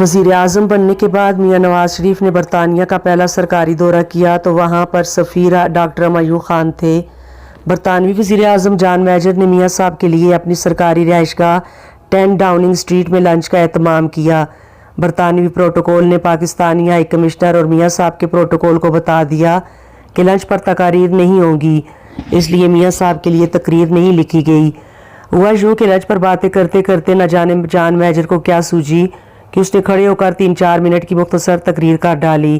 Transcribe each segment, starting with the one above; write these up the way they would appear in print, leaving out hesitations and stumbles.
وزیر اعظم بننے کے بعد میاں نواز شریف نے برطانیہ کا پہلا سرکاری دورہ کیا تو وہاں پر سفیر ڈاکٹر میوخ خان تھے۔ برطانوی وزیر اعظم جان میجر نے میاں صاحب کے لیے اپنی سرکاری رہائش گاہ 10 ڈاؤننگ اسٹریٹ میں لنچ کا اہتمام کیا۔ برطانوی پروٹوکول نے پاکستانی ہائی کمشنر اور میاں صاحب کے پروٹوکول کو بتا دیا کہ لنچ پر تقاریر نہیں ہوں گی، اس لیے میاں صاحب کے لیے تقریر نہیں لکھی گئی۔ ہوا یوں کہ لنچ پر باتیں کرتے کرتے نہ جانے جان میجر کو کیا سوجی کہ اس نے کھڑے ہو کر 3-4 منٹ کی مختصر تقریر کر ڈالی۔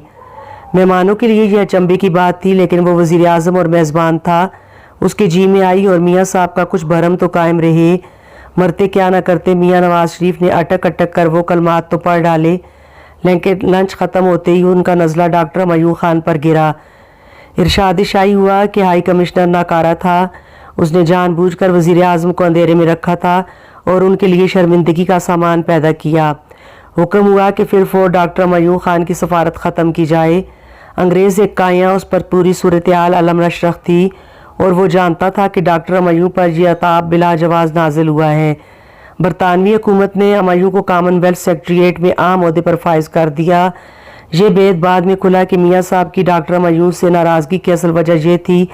مہمانوں کے لیے یہ اچنبھے کی بات تھی، لیکن وہ وزیر اعظم اور میزبان تھا، اس کے جی میں آئی اور میاں صاحب کا کچھ بھرم تو قائم رہے۔ مرتے کیا نہ کرتے میاں نواز شریف نے اٹک اٹک کر وہ کلمات تو پڑھ ڈالے، لیکن لنچ ختم ہوتے ہی ان کا نزلہ ڈاکٹر میوخ خان پر گرا۔ ارشاد شاہی ہوا کہ ہائی کمشنر ناکارہ تھا، اس نے جان بوجھ کر وزیر اعظم کو اندھیرے میں رکھا تھا اور ان کے لیے شرمندگی کا سامان پیدا کیا۔ حکم ہوا کہ پھر فور ڈاکٹر میوخ خان کی سفارت ختم کی جائے۔ انگریز ایک کائیاں اس پر پوری صورتحال علم نشرح تھی اور وہ جانتا تھا کہ ڈاکٹر میوخ پر یہ عتاب بلا جواز نازل ہوا ہے۔ برطانوی حکومت نے میوخ کو کامن ویلتھ سیکریٹریٹ میں عام عہدے پر فائز کر دیا۔ یہ بید بعد میں کھلا کہ میاں صاحب کی ڈاکٹر میوخ سے ناراضگی کی اصل وجہ یہ تھی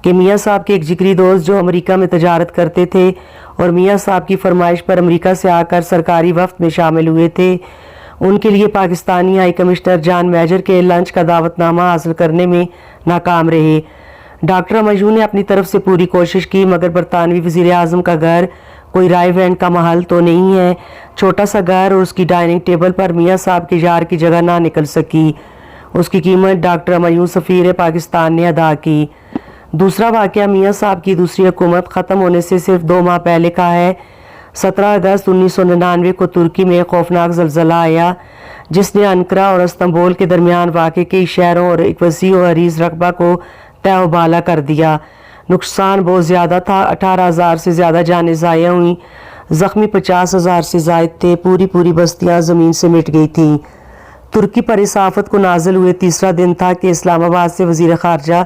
کہ میاں صاحب کے ایک جگری دوست جو امریکہ میں تجارت کرتے تھے اور میاں صاحب کی فرمائش پر امریکہ سے آ کر سرکاری وفد میں شامل ہوئے تھے، ان کے لیے پاکستانی ہائی کمشنر جان میجر کے لنچ کا دعوت نامہ حاصل کرنے میں ناکام رہے۔ ڈاکٹر میوخ نے اپنی طرف سے پوری کوشش کی، مگر برطانوی وزیر اعظم کا گھر کوئی رائے وینڈ کا محل تو نہیں ہے۔ چھوٹا سا گھر اور اس کی ڈائننگ ٹیبل پر میاں صاحب کے یار کی جگہ نہ نکل سکی۔ اس کی قیمت ڈاکٹر میوخ سفیر پاکستان نے ادا کی۔ دوسرا واقعہ میاں صاحب کی دوسری حکومت ختم ہونے سے صرف 2 ماہ پہلے کا ہے۔ 17 اگست 1999 کو ترکی میں خوفناک زلزلہ آیا، جس نے انقرہ اور استنبول کے درمیان واقع کئی شہروں اور ایک وسیع و عریض رقبہ کو تہہ و بالا کر دیا۔ نقصان بہت زیادہ تھا، 18,000 سے زیادہ جانیں ضائع ہوئیں، زخمی 50,000 سے زائد تھے، پوری بستیاں زمین سے مٹ گئی تھیں۔ ترکی پر اس آفت کو نازل ہوئے تیسرا دن تھا کہ اسلام آباد سے وزیر خارجہ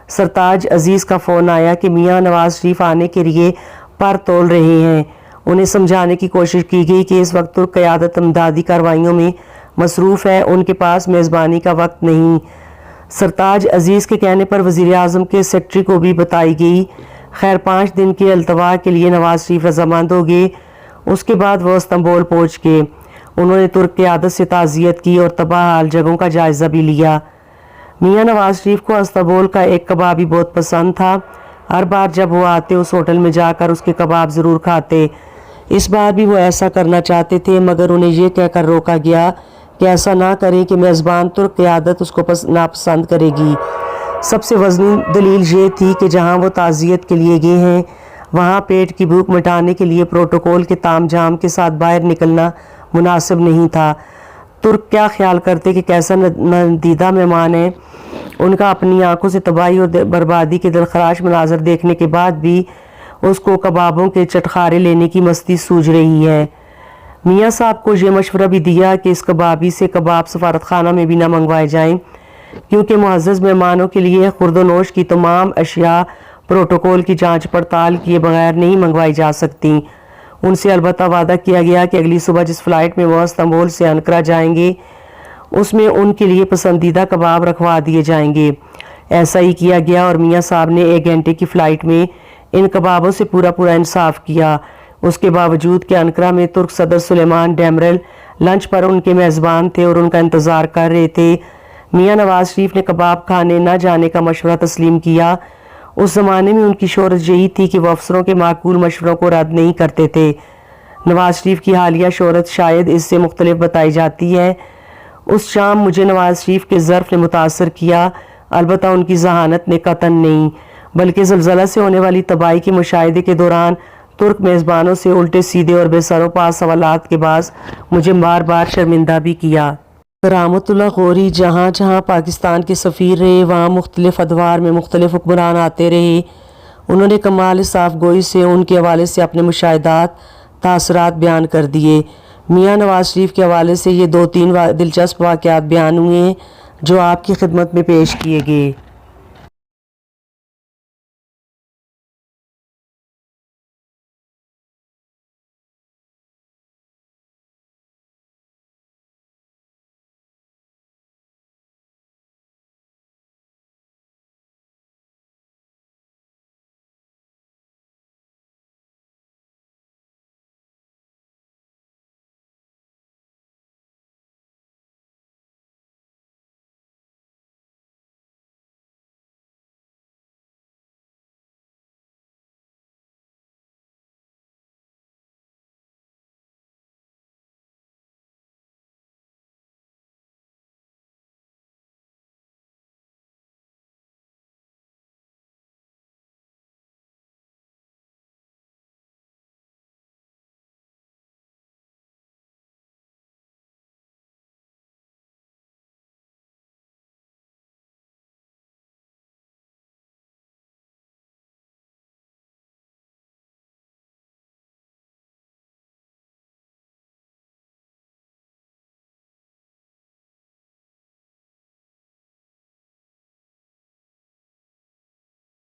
سرتاج عزیز کا فون آیا کہ میاں نواز شریف آنے کے لیے پر تول رہے ہیں۔ انہیں سمجھانے کی کوشش کی گئی کہ اس وقت ترک قیادت امدادی کارروائیوں میں مصروف ہے، ان کے پاس میزبانی کا وقت نہیں۔ سرتاج عزیز کے کہنے پر وزیر اعظم کے سیکرٹری کو بھی بتائی گئی۔ خیر 5 دن کے التوا کے لیے نواز شریف رضامند ہو گئے۔ اس کے بعد وہ استنبول پہنچ گئے۔ انہوں نے ترک قیادت سے تعزیت کی اور تباہ حال جگہوں کا جائزہ بھی لیا۔ میاں نواز شریف کو استنبول کا ایک کباب بھی بہت پسند تھا۔ ہر بار جب وہ آتے اس ہوٹل میں جا کر اس کے کباب ضرور کھاتے۔ اس بار بھی وہ ایسا کرنا چاہتے تھے، مگر انہیں یہ کہہ کر روکا گیا کہ ایسا نہ کریں کہ میزبان ترک قیادت اس کو ناپسند کرے گی۔ سب سے وزنی دلیل یہ تھی کہ جہاں وہ تعزیت کے لیے گئے ہیں، وہاں پیٹ کی بھوک مٹانے کے لیے پروٹوکول کے تام جام کے ساتھ باہر نکلنا مناسب نہیں تھا۔ ترک کیا خیال کرتے کہ کیسا ندیدہ مہمان ہے؟ ان کا اپنی آنکھوں سے تباہی اور بربادی کے دلخراش مناظر دیکھنے کے بعد بھی اس کو کبابوں کے چٹخارے لینے کی مستی سوج رہی ہے۔ میاں صاحب کو یہ مشورہ بھی دیا کہ اس کبابی سے کباب سفارت خانہ میں بھی نہ منگوائے جائیں، کیونکہ معزز مہمانوں کے لیے خورد و نوش کی تمام اشیاء پروٹوکول کی جانچ پڑتال کیے بغیر نہیں منگوائی جا سکتی۔ ان سے البتہ وعدہ کیا گیا کہ اگلی صبح جس فلائٹ میں وہ استنبول سے انقرہ جائیں گے، اس میں ان کے لیے پسندیدہ کباب رکھوا دیے جائیں گے۔ ایسا ہی کیا گیا اور میاں صاحب نے 1 گھنٹے کی فلائٹ میں ان کبابوں سے پورا انصاف کیا۔ اس کے باوجود کہ انقرہ میں ترک صدر سلیمان ڈیمرل لنچ پر ان کے میزبان تھے اور ان کا انتظار کر رہے تھے، میاں نواز شریف نے کباب کھانے نہ جانے کا مشورہ تسلیم کیا۔ اس زمانے میں ان کی شہرت یہی تھی کہ وہ افسروں کے معقول مشوروں کو رد نہیں کرتے تھے۔ نواز شریف کی حالیہ شہرت شاید اس سے مختلف بتائی جاتی ہے۔ اس شام مجھے نواز شریف کے ظرف نے متاثر کیا، البتہ ان کی ذہانت نے قطعاً نہیں، بلکہ زلزلہ سے ہونے والی تباہی کے مشاہدے کے دوران ترک میزبانوں سے الٹے سیدھے اور بے سر و پا سوالات کے باعث مجھے بار بار شرمندہ بھی کیا۔ کرامت اللہ غوری جہاں جہاں پاکستان کے سفیر رہے، وہاں مختلف ادوار میں مختلف حکمران آتے رہے۔ انہوں نے کمال صاف گوئی سے ان کے حوالے سے اپنے مشاہدات، تاثرات بیان کر دیے۔ میاں نواز شریف کے حوالے سے یہ 2-3 دلچسپ واقعات بیان ہوئے ہیں جو آپ کی خدمت میں پیش کیے گئے۔